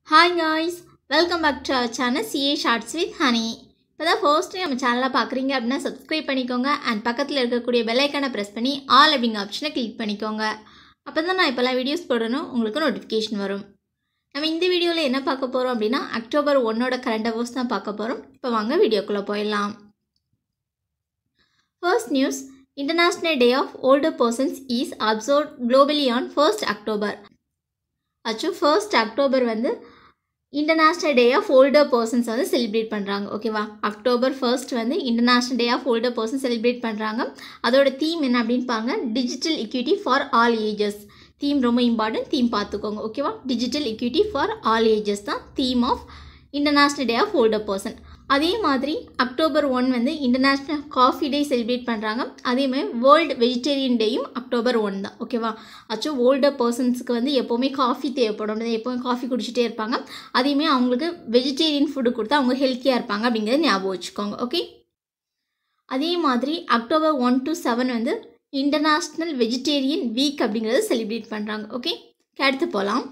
Hi guys, welcome back to our channel CA Shots with Honey. இப்போ தான் first time நம்ம சேனலை பார்க்குறீங்க அப்படின்னா சப்ஸ்கிரைப் பண்ணிக்கோங்க அண்ட் பக்கத்தில் இருக்கக்கூடிய பெல் ஐக்கானை ப்ரெஸ் பண்ணி ஆல் அப்படிங்கிற ஆப்ஷனை கிளிக் பண்ணிக்கோங்க. அப்போ தான் நான் இப்போல்லாம் வீடியோஸ் போடணும் உங்களுக்கு நோட்டிஃபிகேஷன் வரும். நம்ம இந்த வீடியோவில் என்ன பார்க்க போகிறோம் அப்படின்னா அக்டோபர் 1 கரண்ட் அஃபேர்ஸ் தான் பார்க்க போகிறோம். இப்போ வாங்க வீடியோக்குள்ளே போயிடலாம். First news, International Day of Older Persons is observed globally on 1st October. அச்சு 1st October வந்து international day of older persons வந்து செலிப்ரேட் பண்ணுறாங்க. ஓகேவா, அக்டோபர் 1 வந்து international day of older persons celebrate பண்ணுறாங்க. அதோட தீம் என்ன அப்படின்னு பாருங்க, digital equity for all ages. Theme ரொம்ப இம்பார்ட்டன்ட், தீம் பார்த்துக்கோங்க. ஓகேவா, digital equity for all ages தான் theme of international day of older person. அதே மாதிரி அக்டோபர் 1 வந்து இன்டர்நேஷ்னல் காஃபி டே செலிப்ரேட் பண்ணுறாங்க. அதே மாதிரி வேர்ல்டு வெஜிடேரியன் டேயும் அக்டோபர் 1 தான். ஓகேவா, ஆச்சு ஓல்டர் பர்சன்ஸுக்கு வந்து எப்போவுமே காஃபி தேவைப்படும், எப்போவுமே காஃபி குடிச்சிட்டே இருப்பாங்க. அதேமாதிரி அவங்களுக்கு வெஜிடேரியன் ஃபுட்டு கொடுத்தா அவங்க ஹெல்த்தியாக இருப்பாங்க அப்படிங்கிறத ஞாபகம் வச்சுக்கோங்க. ஓகே, அதே மாதிரி அக்டோபர் 1 to 7 வந்து இன்டர்நேஷ்னல் வெஜிடேரியன் வீக் அப்படிங்கிறத செலிப்ரேட் பண்ணுறாங்க. ஓகே, அடுத்து போகலாம்.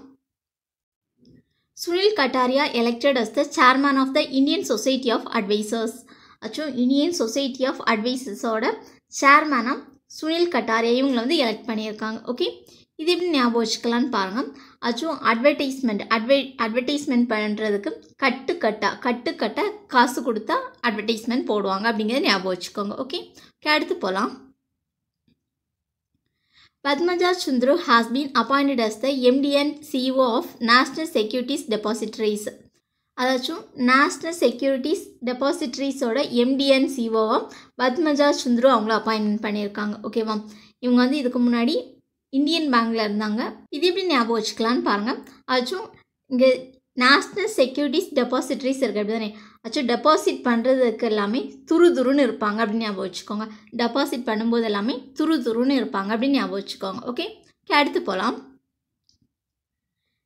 Sunil Kataria elected as the chairman of the Indian Society of Advisors. அச்சோ இந்தியன் சொசைட்டி ஆஃப் அட்வைசர்ஸோட சேர்மனாக சுனில் கட்டாரியா இவங்களை வந்து எலெக்ட் பண்ணியிருக்காங்க. ஓகே, இது எப்படி ஞாபகம் வச்சுக்கலான்னு பாருங்கள். அச்சோ அட்வர்டைஸ்மெண்ட் பண்ணுறதுக்கு கட்டுக்கட்டாக காசு கொடுத்தா அட்வர்டைஸ்மெண்ட் போடுவாங்க அப்படிங்கிறத ஞாபகம் வச்சுக்கோங்க. ஓகே, அடுத்து போகலாம். Padmaja Chundru has been appointed as the MD and CEO of National Securities Depositories. அதாச்சும் நேஷ்னல் செக்யூரிட்டிஸ் டெபாசிட்ரிஸோட MD and CEOவாக பத்மஜா சுந்த்ரு அவங்கள அப்பாயின்மெண்ட் பண்ணியிருக்காங்க. ஓகேவா, இவங்க வந்து இதுக்கு முன்னாடி இந்தியன் பேங்க்கில் இருந்தாங்க. இது எப்படி ஞாபகம் வச்சுக்கலான்னு பாருங்கள். அதாச்சும் இங்கே நேஷ்னல் செக்யூரிட்டிஸ் டெபாசிட்ரிஸ் இருக்குது அப்படி தானே. ஆச்சும் டெபாசிட் பண்ணுறதுக்கு எல்லாமே துருதுருன்னு இருப்பாங்க அப்படின்னு ஞாபகம் வச்சுக்கோங்க. டெபாசிட் பண்ணும்போது எல்லாமே துருதுருன்னு இருப்பாங்க அப்படின்னு ஞாபகம் வச்சுக்கோங்க. ஓகே, அடுத்து போகலாம்.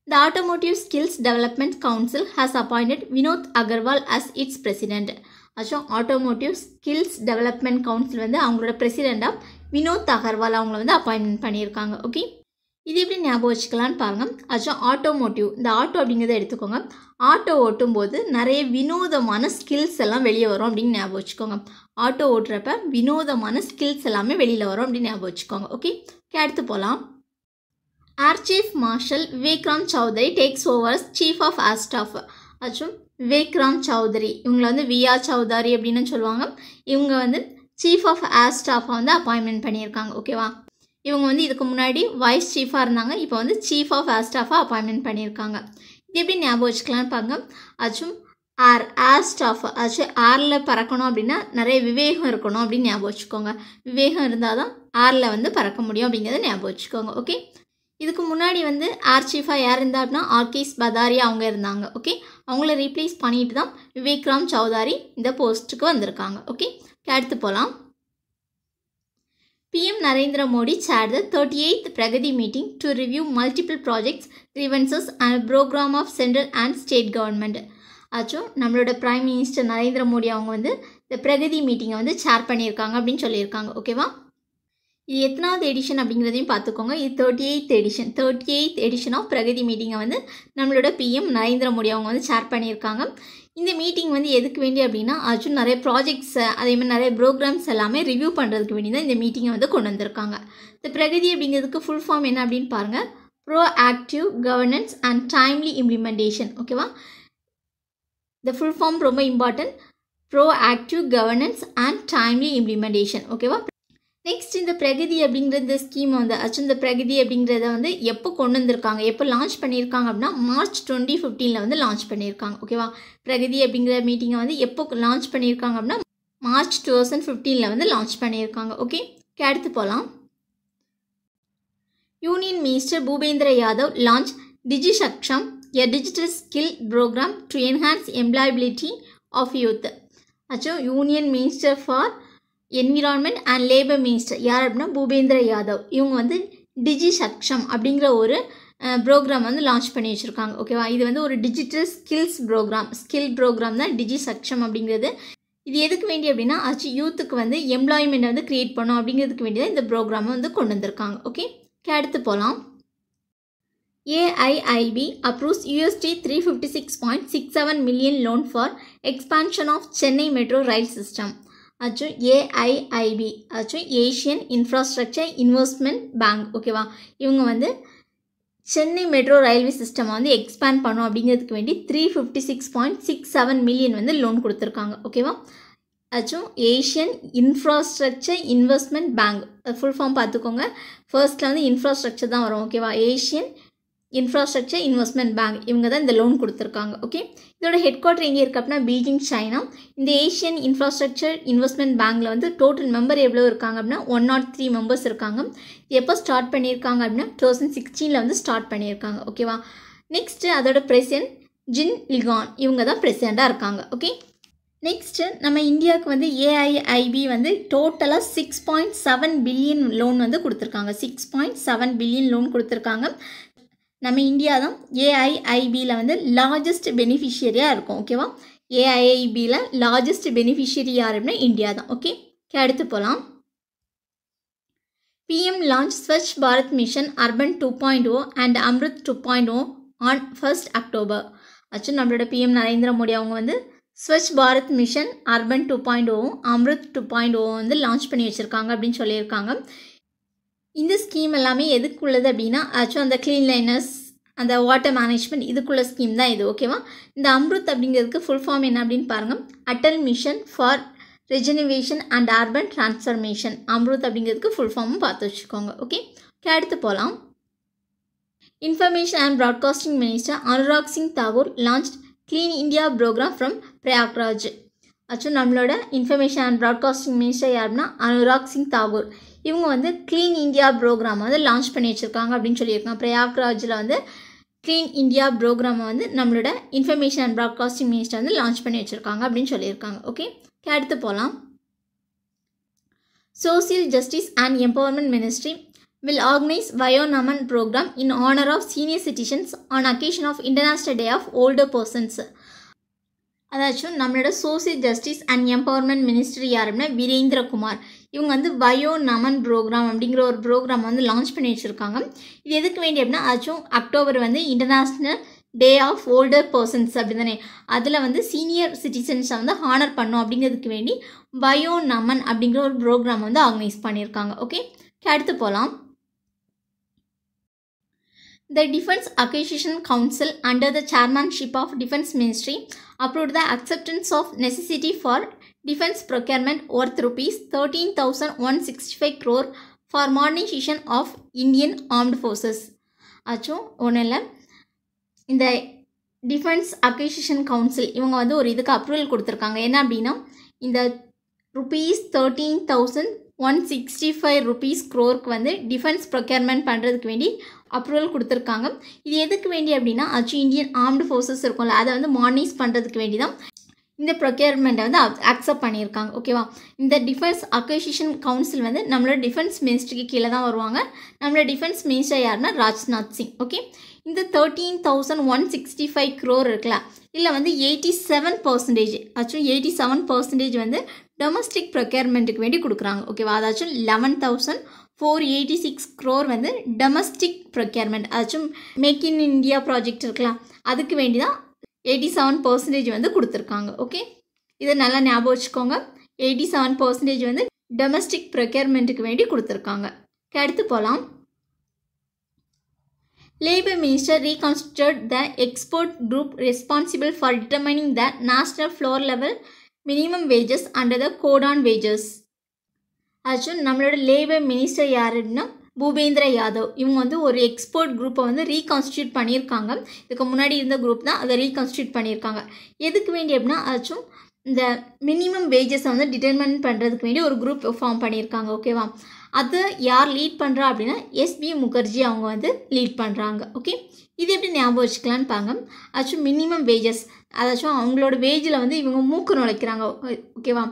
The Automotive Skills Development Council has appointed Vinod Agarwal as its president. ஆச்சும் ஆட்டோமோட்டிவ் ஸ்கில்ஸ் டெவலப்மெண்ட் கவுன்சில் வந்து அவங்களோட பிரசிடெண்ட்டாக வினோத் அகர்வால் அவங்கள வந்து அப்பாயின்மெண்ட் பண்ணியிருக்காங்க. ஓகே, இது எப்படி ஞாபகம் வச்சுக்கலான்னு பாருங்கள். ஆச்சும் ஆட்டோமோட்டிவ், இந்த ஆட்டோ அப்படிங்கிறத எடுத்துக்கோங்க. ஆட்டோ ஓட்டும்போது நிறைய வினோதமான ஸ்கில்ஸ் எல்லாம் வெளியே வரும் அப்படின்னு ஞாபகம் வச்சுக்கோங்க. ஆட்டோ ஓட்டுறப்ப வினோதமான ஸ்கில்ஸ் எல்லாமே வெளியில் வரும் அப்படின்னு ஞாபகம் வச்சுக்கோங்க. ஓகே, அடுத்து போகலாம். Air chief marshal Vivekram Chaudhari takes over chief of air staff. ஆச்சும் விவேக்ராம் சௌத்ரி இவங்களை வந்து விஆர் சௌதாரி அப்படின்னு சொல்லுவாங்க. இவங்க வந்து சீஃப் ஆஃப் ஏர் ஸ்டாஃபை வந்து அப்பாயின்மெண்ட் பண்ணியிருக்காங்க. ஓகேவா, இவங்க வந்து இதுக்கு முன்னாடி வைஸ் சீஃபாக இருந்தாங்க, இப்போ வந்து சீஃப் ஆஃப் ஏர் ஸ்டாஃபாக அப்பாயின்மெண்ட் பண்ணியிருக்காங்க. இது எப்படி ஞாபகம் வச்சுக்கலான்னு பாருங்க. ஆச்சும் ஏர் ஸ்டாஃப் ஆச்சும் ஏரில் பறக்கணும் அப்படின்னா நிறைய விவேகம் இருக்கணும் அப்படின்னு ஞாபகம் வச்சுக்கோங்க. விவேகம் இருந்தால் தான் ஏரில் வந்து பறக்க முடியும் அப்படிங்கிறத ஞாபகம் வச்சுக்கோங்க. ஓகே, இதுக்கு முன்னாடி வந்து ஏர் சீஃபாக யார் இருந்தா அப்படின்னா ஆர்கேஸ் பதாரியா அவங்க இருந்தாங்க. ஓகே, அவங்கள ரீப்ளேஸ் பண்ணிட்டு தான் விவேக்ராம் சௌதாரி இந்த போஸ்ட்டுக்கு வந்திருக்காங்க. ஓகே, அடுத்து போகலாம். PM Narendra Modi chaired the 38th Pragati meeting to review multiple projects, grievances and a program of central and state government. ஆச்சும் நம்மளோட பிரைம் மினிஸ்டர் நரேந்திர மோடி அவங்க வந்து இந்த பிரகதி மீட்டிங்கை வந்து சேர் பண்ணியிருக்காங்க அப்படின்னு சொல்லியிருக்காங்க. ஓகேவா, இது எத்தனாவது எடிஷன் அப்படிங்கிறதையும் பார்த்துக்கோங்க. இது 38th எடிஷன் ஆஃப் பிரகதி மீட்டிங்கை வந்து நம்மளோட PM நரேந்திர மோடி அவங்க வந்து சேர் பண்ணியிருக்காங்க. இந்த மீட்டிங் வந்து எதுக்கு வேண்டி அப்படின்னா ஆச்சும் நிறைய ப்ராஜெக்ட்ஸ் அதேமாதிரி நிறைய ப்ரோக்ராம்ஸ் எல்லாமே ரிவ்யூ பண்ணுறதுக்கு வேண்டி தான் இந்த மீட்டிங்கை வந்து கொண்டு வந்திருக்காங்க. இந்த பிரகதி அப்படிங்கிறதுக்கு ஃபுல் ஃபார்ம் என்ன அப்படின்னு பாருங்கள், bro active governance and timely implementation. ஓகேவா, இந்த ஃபுல் ஃபார்ம் ரொம்ப important, bro active governance and timely implementation. ஓகேவா, நெக்ஸ்ட் இந்த பிரகதி அப்படிங்கிறது ஸ்கீம் வந்து ஆச்சு இந்த பிரகதி அப்படிங்கிறத வந்து எப்போ கொண்டு வந்திருக்காங்க, எப்போ லான்ச் பண்ணியிருக்காங்க அப்படின்னா மார்ச் 2015 வந்து லான்ச் பண்ணியிருக்காங்க. ஓகேவா, பிரகதி அப்படிங்கிற மீட்டிங்கை வந்து எப்போ லான்ச் பண்ணியிருக்காங்க அப்படின்னா மார்ச் 2015 வந்து லான்ச் பண்ணியிருக்காங்க. ஓகே, அடுத்து போகலாம். Union minister Bhupender Yadav launch Digi Saksham, a digital skill program to enhance employability of youth. ஆச்சோ union minister for environment and labour minister யார் அப்படின்னா பூபேந்திர யாதவ். இவங்க வந்து டிஜி சக்ஷம் அப்படிங்கிற ஒரு ப்ரோக்ராம் வந்து லான்ச் பண்ணி வச்சுருக்காங்க. ஓகேவா, இது வந்து ஒரு டிஜிட்டல் ஸ்கில் ப்ரோக்ராம் தான் டிஜி சக்ஷம் அப்படிங்கிறது. இது எதுக்கு வேண்டி அப்படின்னா ஆச்சு யூத்துக்கு வந்து எம்ப்ளாய்மெண்ட்டை வந்து க்ரியேட் பண்ணோம் அப்படிங்கிறதுக்கு வேண்டி தான் இந்த ப்ரோக்ராமை வந்து கொண்டு வந்திருக்காங்க. ஓகே, அடுத்து போகலாம். AIIB approves USD 356.67 million loan for expansion of Chennai Metro Rail System. அச்சும் AIIB அச்சும் ஏஷியன் இன்ஃப்ராஸ்ட்ரக்சர் இன்வெஸ்ட்மெண்ட் பேங்க் ஓகேவா. இவங்க வந்து சென்னை மெட்ரோ ரயில்வே சிஸ்டம் வந்து எக்ஸ்பேண்ட் பண்ணும் அப்படிங்கிறதுக்கு வேண்டி 356.67 மில்லியன் வந்து லோன் கொடுத்துருக்காங்க ஓகேவா. அச்சும் Asian infrastructure investment bank full form பார்த்துக்கோங்க. ஃபர்ஸ்ட்டில் வந்து இன்ஃப்ராஸ்ட்ரக்சர் தான் வரும் ஓகேவா. ஏஷியன் இன்ஃப்ராஸ்ட்ரக்சர் இன்வெஸ்ட்மெண்ட் பேங்க் இவங்க தான் இந்த லோன் கொடுத்துருக்காங்க ஓகே. இதோட ஹெட் குவார்ட்டர் எங்கே இருக்குது அப்படின்னா பீஜிங் சைனா. இந்த ஏஷியன் இன்ஃப்ராஸ்ட்ரக்சர் இன்வெஸ்ட்மெண்ட் பேங்க்கில் வந்து டோட்டல் மெம்பர் எவ்வளோ இருக்காங்க அப்படின்னா 103 மெம்பர்ஸ் இருக்காங்க. எப்போ ஸ்டார்ட் பண்ணியிருக்காங்க அப்படின்னா 2016 வந்து ஸ்டார்ட் பண்ணியிருக்காங்க ஓகேவா. நெக்ஸ்ட்டு அதோட பிரசிடென்ட் ஜின் லிகான் இவங்க தான் பிரசிடெண்ட்டாக இருக்காங்க ஓகே. நெக்ஸ்ட்டு நம்ம இந்தியாவுக்கு வந்து AIIB வந்து டோட்டலாக 6.7 பில்லியன் லோன் வந்து கொடுத்துருக்காங்க. 6.7 பில்லியன் லோன் கொடுத்துருக்காங்க. நம்ம இந்தியா தான் AIIBயில் வந்து லார்ஜஸ்ட் பெனிஃபிஷியரியாக இருக்கும் ஓகேவா. AIIBயில் லார்ஜஸ்ட் பெனிஃபிஷியரி யார் அப்படின்னா இந்தியா தான் ஓகே. அடுத்து போகலாம். PM launch Swachh Bharat Mission Urban 2.0 and Amrit 2.0 on 1st October. Actually நம்மளோட PM நரேந்திர மோடி அவங்க வந்து ஸ்வச் பாரத் மிஷன் அர்பன் 2.0 அம்ருத் 2.0 வந்து லான்ச் பண்ணி வச்சுருக்காங்க அப்படின்னு சொல்லியிருக்காங்க. இந்த ஸ்கீம் எல்லாமே எதுக்குள்ளது அப்படின்னா ஆக்சுவலாக அந்த க்ளீன்லைனஸ் அந்த வாட்டர் மேனேஜ்மெண்ட் இதுக்குள்ள ஸ்கீம் தான் இது ஓகேவா. இந்த அம்ருத் அப்படிங்கிறதுக்கு ஃபுல் ஃபார்ம் என்ன அப்படின்னு பாருங்கள். Atal mission for regeneration and urban transformation. Amrut அப்படிங்கிறதுக்கு ஃபுல் ஃபார்மும் பார்த்து வச்சுக்கோங்க ஓகே. அடுத்து போகலாம். Information and broadcasting minister Anurag Singh Thakur launch clean India program from Prayagraj. Actually நம்மளோட இன்ஃபர்மேஷன் அண்ட் ப்ராட்காஸ்டிங் மினிஸ்டர் யாருன்னா அனுராக் சிங் தாக்கூர். இவங்க வந்து க்ளீன் இந்தியா ப்ரோக்ராம் வந்து லான்ச் பண்ணி வச்சுருக்காங்க அப்படின்னு சொல்லியிருக்காங்க. பிரயாக்ராஜில் வந்து க்ளீன் இந்தியா ப்ரோக்ராமை வந்து நம்மளோட இன்ஃபர்மேஷன் அண்ட் ப்ராட்காஸ்டிங் மினிஸ்டர் வந்து லான்ச் பண்ணி வச்சுருக்காங்க அப்படின்னு சொல்லியிருக்காங்க ஓகே. அடுத்து போகலாம். Social justice and empowerment ministry will organize Vayo Naman program in honor of senior citizens on occasion of International Day of Older Persons. அதாச்சும் நம்மளோட social justice and empowerment ministry யாருன்னா வீரேந்திர குமார். இவங்க வந்து வயோ நமன் ப்ரோக்ராம் அப்படிங்கிற ஒரு ப்ரோக்ராம் வந்து லான்ச் பண்ணி வச்சுருக்காங்க. இது எதுக்கு வேண்டி அப்படின்னா ஆச்சும் அக்டோபர் வந்து international day of older persons அப்படி தானே, அதில் வந்து சீனியர் சிட்டிசன்ஸை வந்து ஹானர் பண்ணோம் அப்படிங்கிறதுக்கு வேண்டி வயோ நமன் அப்படிங்கிற ஒரு ப்ரோக்ராம் வந்து ஆர்கனைஸ் பண்ணியிருக்காங்க ஓகே. அடுத்து போகலாம். The Defence Acquisition Council under the chairmanship of Defence Ministry approved the acceptance of necessity for defence procurement worth rupees 13,165 crore for modernization of Indian Armed Forces. ஆச்சும் ஒன்றும் இல்லை, இந்த டிஃபென்ஸ் அக்விசிஷன் கவுன்சில் இவங்க வந்து ஒரு இதுக்கு அப்ரூவல் கொடுத்துருக்காங்க. என்ன அப்படின்னா இந்த rupees 13,165 rupees crore வந்து டிஃபென்ஸ் ப்ரொக்யூர்மெண்ட் பண்ணுறதுக்கு வேண்டி அப்ரூவல் கொடுத்துருக்காங்க. இது எதுக்கு வேண்டி அப்படின்னா இந்தியன் ஆர்ம்டு ஃபோர்ஸஸ் இருக்கும்ல, அதை வந்து மாடர்னைஸ் பண்ணுறதுக்கு வேண்டி தான் இந்த ப்ரொக்யூர்மெண்ட்டை வந்து அக்செப்ட் பண்ணியிருக்காங்க ஓகேவா. இந்த டிஃபென்ஸ் அக்விசிஷன் கவுன்சில் வந்து நம்மளோட டிஃபென்ஸ் மினிஸ்ட்ரிக்கு கீழே தான் வருவாங்க. நம்மளோட டிஃபென்ஸ் மினிஸ்டர் யாருன்னா ராஜ்நாத் சிங் ஓகே. இந்த 13,165 crore இருக்குல்ல, இதில் வந்து 87% 87% வந்து டொமஸ்டிக் ப்ரொக்யூர்மெண்ட்டுக்கு வேண்டி கொடுக்குறாங்க ஓகேவா. அதாச்சும் 11,486 crore வந்து டொமஸ்டிக் ப்ரொக்யூர்மெண்ட், அதாச்சும் மேக் இன் இந்தியா ப்ராஜெக்ட் இருக்கலாம், அதுக்கு வேண்டி தான் 87% வந்து கொடுத்துருக்காங்க ஓகே. இதை நல்லா ஞாபகம் வச்சுக்கோங்க. 87% வந்து டொமஸ்டிக் ப்ரொக்யூர்மெண்ட்டுக்கு வேண்டி கொடுத்துருக்காங்க. அடுத்து போகலாம். Labour Minister reconstituted the expert group responsible for determining the national floor level minimum wages under the Code on Wages. Actually நம்மளோட லேபர் மினிஸ்டர் யாருன்னா பூபேந்திர யாதவ். இவங்க வந்து ஒரு எக்ஸ்பர்ட் குரூப்பை வந்து ரீகான்ஸ்டியூட் பண்ணியிருக்காங்க. இதுக்கு முன்னாடி இருந்த குரூப் தான் அதை ரீகான்ஸ்டியூட் பண்ணியிருக்காங்க. எதுக்கு வேண்டி அப்படின்னா ஆச்சும் இந்த மினிமம் வேஜஸை வந்து டிட்டர்மைன் பண்ணுறதுக்கு வேண்டி ஒரு குரூப் ஃபார்ம் பண்ணியிருக்காங்க ஓகேவா. அது யார் லீட் பண்ணுறா அப்படின்னா SB முகர்ஜி அவங்க வந்து லீட் பண்ணுறாங்க ஓகே. இது எப்படி ஞாபகம் வச்சுக்கலான்னு பாங்க. ஆச்சும் மினிமம் வேஜஸ், அதாச்சும் அவங்களோட வேஜில் வந்து இவங்க மூக்கு நுழைக்கிறாங்க ஓகேவா.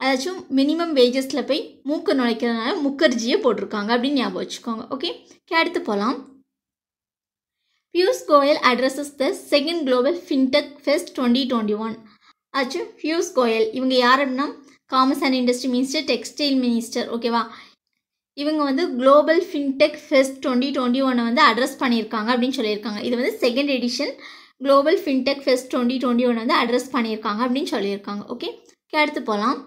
அதாச்சும் மினிமம் வேஜஸில் போய் மூக்கு நுழைக்கிறதுனால முகர்ஜியை போட்டிருக்காங்க அப்படின்னு ஞாபகம் வச்சுக்கோங்க ஓகே. அடுத்து போகலாம். Piyush Goyal addresses the second global fintech fest 2021. ஆச்சும் பியூஷ் கோயல் இவங்க யார் அப்படின்னா commerce and industry minister, textile minister ஓகேவா. இவங்க வந்து குளோபல் ஃபின்டெக் ஃபெஸ்ட் 2021 வந்து அட்ரஸ் பண்ணியிருக்காங்க அப்படின்னு சொல்லியிருக்காங்க. இது வந்து second edition global fintech fest 2021 வந்து அட்ரஸ் பண்ணியிருக்காங்க அப்படின்னு சொல்லியிருக்காங்க. ஓகே, அடுத்து போகலாம்.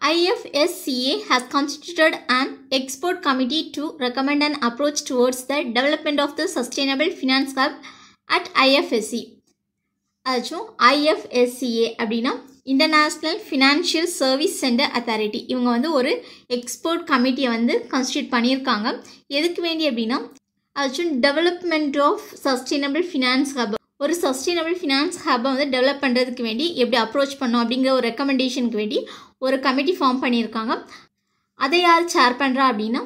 IFSCA has constituted an expert committee to recommend an approach towards the development of the sustainable finance hub at IFSC. அதாச்சும் IFSCA அப்படின்னா international financial service centre authority. இவங்க வந்து ஒரு எக்ஸ்பர்ட் கமிட்டியை வந்து கான்ஸ்டியூட் பண்ணியிருக்காங்க. எதுக்கு வேண்டி அப்படின்னா அதாச்சும் development of sustainable finance hub, ஒரு சஸ்டைனபிள் ஃபினான்ஸ் ஹப்பை வந்து டெவலப் பண்ணுறதுக்கு வேண்டி எப்படி அப்ரோச் பண்ணோம் அப்படிங்கிற ஒரு ரெக்கமெண்டேஷனுக்கு வேண்டி ஒரு கமிட்டி ஃபார்ம் பண்ணியிருக்காங்க. அதை யார் சேர் பண்ணுறா அப்படின்னா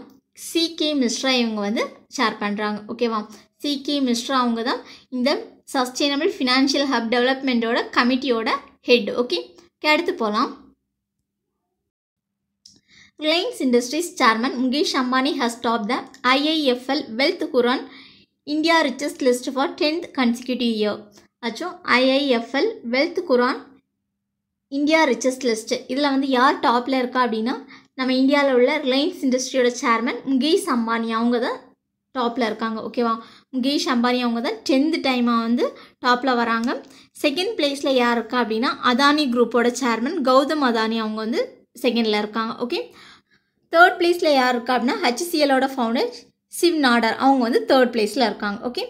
CK மிஸ்ரா இவங்க வந்து சேர் பண்ணுறாங்க. ஓகேவா, CK மிஸ்ரா அவங்க தான் இந்த சஸ்டைனபிள் ஃபினான்ஷியல் ஹப் டெவலப்மெண்ட்டோட கமிட்டியோட ஹெட். ஓகே, அடுத்து போகலாம். Reliance industries chairman Mukesh Ambani has top the IIFL wealth Hurun India richest list for 10th consecutive year. ஆச்சும் IIFL wealth Hurun India richest list, இதில் வந்து யார் டாப்பில் இருக்கா அப்படின்னா நம்ம இந்தியாவில் உள்ள ரிலையன்ஸ் இண்டஸ்ட்ரியோட சேர்மன் முகேஷ் அம்பானி அவங்க தான் டாப்பில் இருக்காங்க. ஓகேவா, முகேஷ் அம்பானி அவங்க தான் 10th டைமாக வந்து டாப்பில் வராங்க. செகண்ட் பிளேஸில் யார் இருக்கா அப்படின்னா அதானி குரூப்போட சேர்மன் கௌதம் அதானி அவங்க வந்து செகண்டில் இருக்காங்க. ஓகே, தேர்ட் பிளேஸில் யார் இருக்கா அப்படின்னா HCLோட ஃபவுண்டர் சிவ் நாடர் அவங்க வந்து தேர்ட் பிளேஸில் இருக்காங்க. ஓகே,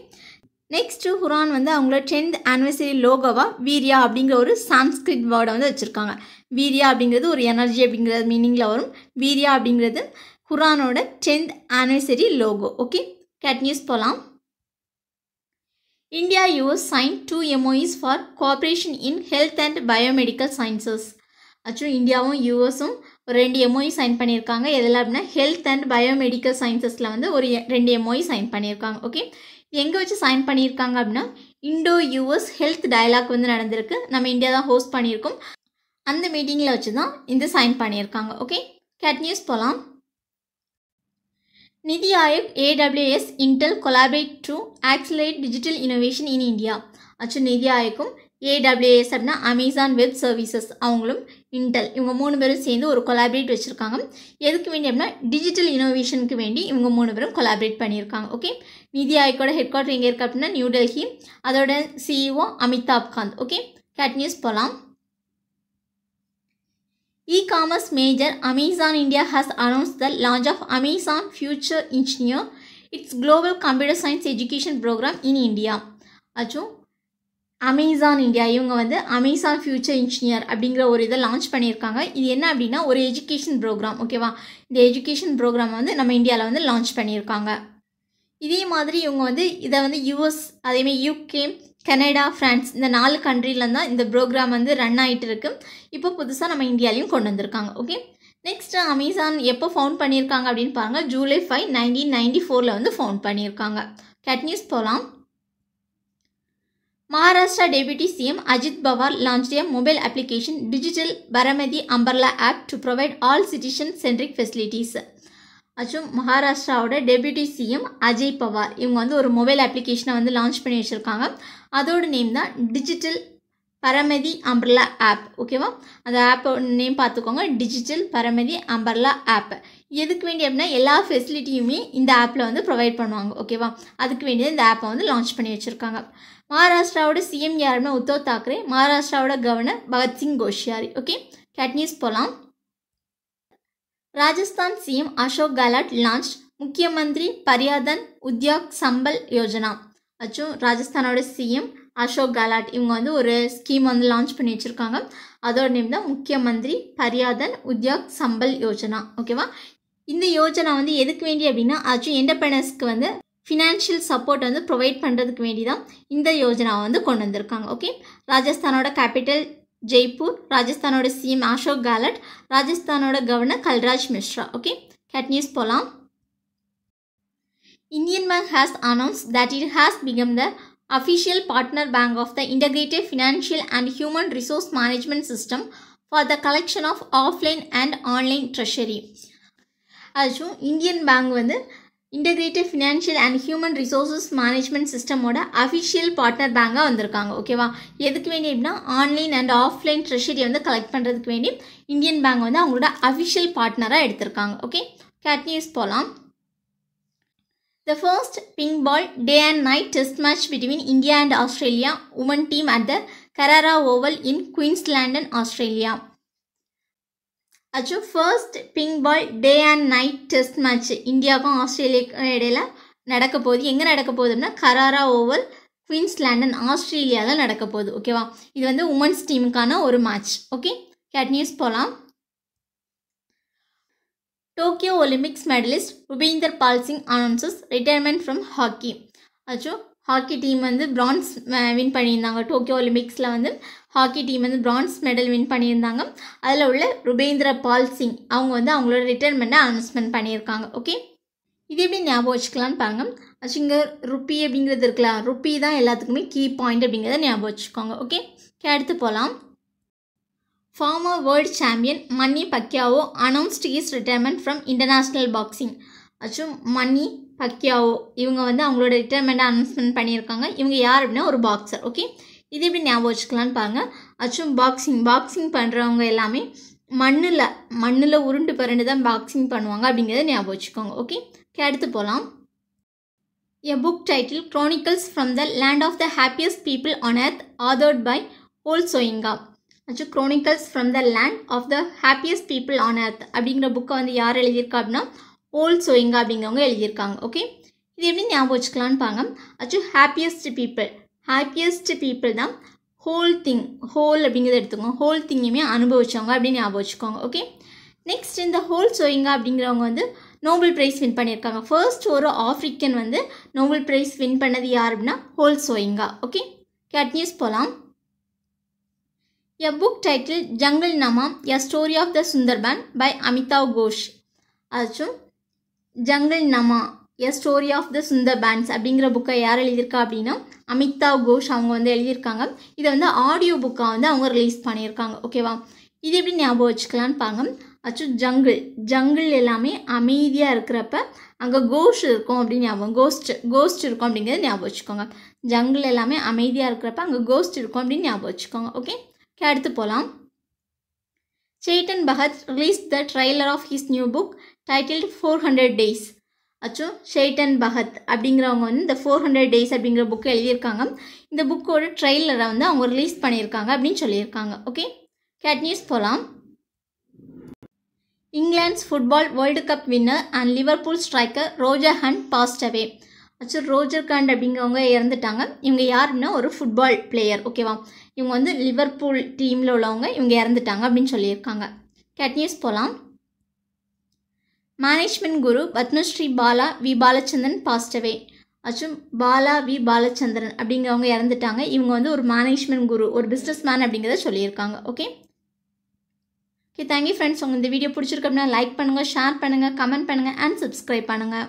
நெக்ஸ்ட்டு ஹுரான் வந்து அவங்களோட 10th anniversary லோகோவாக வீரியா அப்படிங்கிற ஒரு சான்ஸ்கிரிட் வேர்டை வந்து வச்சுருக்காங்க. வீரியா அப்படிங்கிறது ஒரு எனர்ஜி அப்படிங்கிறது மீனிங்கில் வரும். வீரியா அப்படிங்கிறது ஹுரானோட 10th anniversary லோகோ. ஓகே, கேட் நியூஸ் போகலாம். India US signed 2 MOUs for cooperation in health and biomedical sciences. Actually இந்தியாவும் யூஎஸும் ஒரு 2 MOU சைன் பண்ணியிருக்காங்க. எதில் அப்படின்னா ஹெல்த் அண்ட் பயோமெடிக்கல் சயின்சஸில் வந்து ஒரு 2 MOU சைன் பண்ணியிருக்காங்க. ஓகே, எங்கே வச்சு சைன் பண்ணியிருக்காங்க அப்படின்னா இண்டோ US ஹெல்த் டயலாக் வந்து நடந்திருக்கு. நம்ம இந்தியா தான் ஹோஸ்ட் பண்ணியிருக்கோம். அந்த மீட்டிங்கில் வச்சு தான் இந்த சைன் பண்ணியிருக்காங்க. ஓகே, கேட் நியூஸ் போகலாம். நிதி Aayog AWS Intel collaborate to accelerate digital innovation in India. Actually நிதி ஆயோக்கும் AWS அப்படின்னா அமேசான் வெப் சர்வீசஸ் அவங்களும் இன்டெல் இவங்க 3 பேரும் சேர்ந்து ஒரு கொலாபரேட் வச்சுருக்காங்க. எதுக்கு வேண்டி அப்படின்னா டிஜிட்டல் இனோவேஷனுக்கு வேண்டி இவங்க 3 பேரும் கொலாபரேட் பண்ணியிருக்காங்க. ஓகே, நிதி ஆயோக்கோட ஹெட் குவார்ட்டர் எங்கே இருக்குது அப்படின்னா நியூ டெல்லி. அதோட CEO அமிதாப் காந்த். ஓகே, கேட் நியூஸ் போகலாம். E-commerce major Amazon India has announced the launch of Amazon Future Engineer, its global computer science education program in India. ஆச்சும் அமேசான் இந்தியா இவங்க வந்து அமேசான் ஃபியூச்சர் இன்ஜினியர் அப்படிங்கிற ஒரு இதை லான்ச் பண்ணியிருக்காங்க. இது என்ன அப்படின்னா ஒரு எஜுகேஷன் ப்ரோக்ராம். ஓகேவா, இந்த எஜுகேஷன் ப்ரோக்ராம் வந்து நம்ம இந்தியாவில் வந்து லான்ச் பண்ணியிருக்காங்க. இதே மாதிரி இவங்க வந்து இதை வந்து US அதேமாதிரி UK கனடா ஃப்ரான்ஸ் இந்த 4 கண்ட்ரியில் தான் இந்த ப்ரோக்ராம் வந்து ரன் ஆகிட்டு இருக்கு. இப்போ புதுசாக நம்ம இந்தியாலையும் கொண்டு வந்திருக்காங்க. ஓகே, நெக்ஸ்ட்டு அமேசான் எப்போ ஃபவுண்ட் பண்ணியிருக்காங்க அப்படின்னு பாருங்கள். July 5, 1994 வந்து ஃபவுண்ட் பண்ணியிருக்காங்க. கேட் நியூஸ் போகலாம். Maharashtra Deputy CM Ajit Pawar launched a mobile application Digital Baramati Umbrella app to provide all citizen-centric facilities. ஆச்சும் மகாராஷ்டிராவோட டெபியூட்டி CM அஜய் பவார் இவங்க வந்து ஒரு மொபைல் அப்ளிகேஷனை வந்து லான்ச் பண்ணி வச்சுருக்காங்க. அதோட நேம் தான் டிஜிட்டல் பரமதி அம்பர்லா ஆப். ஓகேவா, அந்த ஆப்போட நேம் பார்த்துக்கோங்க, டிஜிட்டல் பரமதி அம்பர்லா ஆப். எதுக்கு வேண்டி அப்படின்னா எல்லா ஃபெசிலிட்டியுமே இந்த ஆப்பில் வந்து ப்ரொவைட் பண்ணுவாங்க. ஓகேவா, அதுக்கு வேண்டியது இந்த ஆப்பை வந்து லான்ச் பண்ணி வச்சுருக்காங்க. மகாராஷ்டிராவோட CM யாருன்னா உத்தவ் தாக்கரே, மகாராஷ்டிராவோட கவர்னர் பகத்சிங் கோஷியாரி. ஓகே, கேட் நியூஸ் போகலாம். Rajasthan CM Ashok Gehlot launch Mukhyamantri Paryatan Udyog Sambal Yojana. ஆச்சும் ராஜஸ்தானோட CM அசோக் கெலாட் இவங்க வந்து ஒரு ஸ்கீம் வந்து லான்ச் பண்ணி வச்சுருக்காங்க. அதோட நேம் தான் முக்கியமந்திரி பரியாதன் உத்யோக் சம்பல் யோஜனா. ஓகேவா, இந்த யோஜனா வந்து எதுக்கு வேண்டி அப்படின்னா ஆச்சும் என்டர்பிரனர்ஸ்க்கு வந்து ஃபினான்ஷியல் சப்போர்ட் வந்து ப்ரொவைட் பண்ணுறதுக்கு வேண்டி தான் இந்த யோஜனாவை வந்து கொண்டு வந்திருக்காங்க. ஓகே, ராஜஸ்தானோட கேபிட்டல் ஜெய்ப்பூர், ராஜஸ்தானோட CM அசோக் கெலாட், ராஜஸ்தானோட கவர்னர் கல்ராஜ் மிஸ்ரா. ஓகே, கேட் நியூஸ் போகலாம். Indian Bank has announced that it has become the official partner bank of the Integrated Financial and Human Resource Management System for the collection of offline and online treasury. ஆச்சும் Indian bank வந்து integrated financial and human resources management சிஸ்டமோட official partner பேங்காக வந்திருக்காங்க. ஓகேவா? எதுக்கு வேண்டி அப்படின்னா online and offline treasury வந்து கலெக்ட் பண்ணுறதுக்கு வேண்டி இந்தியன் பேங்க் வந்து அவங்களோட அஃபிஷியல் பார்ட்னராக எடுத்திருக்காங்க. ஓகே, கேட் நியூஸ் போகலாம். The first pink ball day and night test match between India and Australia women team at the Carrara Oval in Queensland, Australia. அச்சோ first pink ball day and night test match இந்தியாவுக்கும் ஆஸ்திரேலியாவுக்கும் இடையில நடக்க போகுது. எங்கே நடக்க போகுதுன்னா கராரா ஓவல் குயின்ஸ்லாண்டன் ஆஸ்திரேலியாவில் நடக்க போகுது. ஓகேவா? இது வந்து உமன்ஸ் டீமுக்கான ஒரு மேட்ச். ஓகே, கேட் நியூஸ் போகலாம். Tokyo Olympics medallist Rupinder Pal Singh announces retirement from hockey. அச்சோ ஹாக்கி டீம் வந்து பிரான்ஸ் வின் பண்ணியிருந்தாங்க. டோக்கியோ ஒலிம்பிக்ஸில் வந்து ஹாக்கி டீம் வந்து பிரான்ஸ் மெடல் வின் பண்ணியிருந்தாங்க. அதில் உள்ள ரூபேந்திர பால் சிங் அவங்க வந்து அவங்களோட ரிட்டையர்மெண்ட்டை அனௌன்ஸ்மெண்ட் பண்ணியிருக்காங்க. ஓகே, இது எப்படி ஞாபகம் வச்சுக்கலான்னு பாருங்க. இங்கே ருப்பி அப்படிங்கிறது இருக்கலாம். ருப்பி தான் எல்லாத்துக்குமே கீ பாயிண்ட் அப்படிங்கிறத ஞாபகம் வச்சுக்கோங்க. ஓகே, அடுத்து போகலாம். Farmer world champion Manny Pacquiao announced his retirement from international boxing. Manny Pacquiao இவங்க வந்து அவங்களோட ரிட்டையர்மெண்ட்டை அனௌன்ஸ்மெண்ட் பண்ணியிருக்காங்க. இவங்க யார் அப்படின்னா ஒரு பாக்ஸர். ஓகே, இது எப்படி ஞாபகம் வச்சுக்கலான்னு பாருங்கள். பாக்ஸிங் பண்ணுறவங்க எல்லாமே மண்ணில் உருண்டு பரண்டு தான் பாக்ஸிங் பண்ணுவாங்க அப்படிங்கிறத ஞாபகம் வச்சுக்கோங்க. ஓகே, அடுத்து போகலாம். A book titled Chronicles from the Land of the Happiest People on Earth authored by Hol Soyinka. Chronicles from the Land of the Happiest People on Earth அப்படிங்கிற புக்கை வந்து யார் எழுதியிருக்கா அப்படின்னா ஹோல் சோயிங்கா அப்படிங்கிறவங்க எழுதியிருக்காங்க. ஓகே, இது எப்படி ஞாபகம் வச்சுக்கலான்னு பாருங்க. ஹாப்பியஸ்ட் பீப்புள் தான் ஹோல் அப்படிங்கிறத எடுத்துக்கோங்க. ஹோல் திங்கையுமே அனுபவிச்சவங்க அப்படின்னு ஞாபகம் வச்சுக்கோங்க. ஓகே, நெக்ஸ்ட் இந்த ஹோல் சோயிங்கா அப்படிங்கிறவங்க வந்து நோபல் ப்ரைஸ் வின் பண்ணியிருக்காங்க. ஃபர்ஸ்ட் ஒரு ஆஃப்ரிக்கன் வந்து நோபல் ப்ரைஸ் வின் பண்ணது யார் அப்படின்னா ஹோல் சோயிங்கா. ஓகே, கேட் நியூஸ் போகலாம். A book titled Jungle Nama, A Story of the Sundarban by Amitav Ghosh. Jungle Nama a story of the Sundarbans அப்படிங்கிற புக்கை யார் எழுதியிருக்கா அப்படின்னா அமிதாவ் கோஷ் அவங்க வந்து எழுதியிருக்காங்க. இதை வந்து ஆடியோ புக்காக வந்து அவங்க ரிலீஸ் பண்ணியிருக்காங்க. ஓகேவா? இது எப்படி ஞாபகம் வச்சுக்கலான்னு பாருங்க. ஜங்கிள் எல்லாமே அமைதியாக இருக்கிறப்ப அங்கே கோஷ் இருக்கும் அப்படின்னு ஞாபகம் கோஸ்ட் இருக்கும் அப்படிங்கிறத ஞாபகம் வச்சுக்கோங்க. ஜங்கிள் எல்லாமே அமைதியாக இருக்கிறப்ப அங்கே கோஸ்ட் இருக்கும் அப்படின்னு ஞாபகம் வச்சுக்கோங்க. ஓகே, அடுத்து போகலாம். Chetan Bhagat release the trailer of his new book titled 400 Days. Chetan Bhagat அப்படிங்கிறவங்க வந்து இந்த 400 Days அப்படிங்கிற புக்கை எழுதியிருக்காங்க. இந்த புக்கோட ட்ரெய்லரை வந்து அவங்க ரிலீஸ் பண்ணியிருக்காங்க அப்படின்னு சொல்லியிருக்காங்க. ஓகே, கேட் நியூஸ் போகலாம். England's football world cup winner and Liverpool striker Roger Hunt passed away. Roger Hunt அப்படிங்கிறவங்க இறந்துட்டாங்க. இவங்க யாருன்னா ஒரு ஃபுட்பால் பிளேயர். ஓகேவா? இவங்க வந்து லிவர்பூல் டீமில் உள்ளவங்க. இவங்க இறந்துட்டாங்க அப்படின்னு சொல்லியிருக்காங்க. கேட் நியூஸ் போகலாம். Management guru Padmashri Bala V Balachandran passed away. Bala V Balachandran அப்படிங்கிறவங்க இறந்துட்டாங்க. இவங்க வந்து ஒரு மேனேஜ்மெண்ட் குரு, ஒரு பிஸ்னஸ் மேன் அப்படிங்கிறத சொல்லியிருக்காங்க. Okay, thank you friends. உங்கள் இந்த வீடியோ பிடிச்சிருக்கு அப்படின்னா லைக் பண்ணுங்கள், ஷேர் பண்ணுங்கள், கமெண்ட் பண்ணுங்கள் அண்ட் சப்ஸ்கிரைப் பண்ணுங்கள்.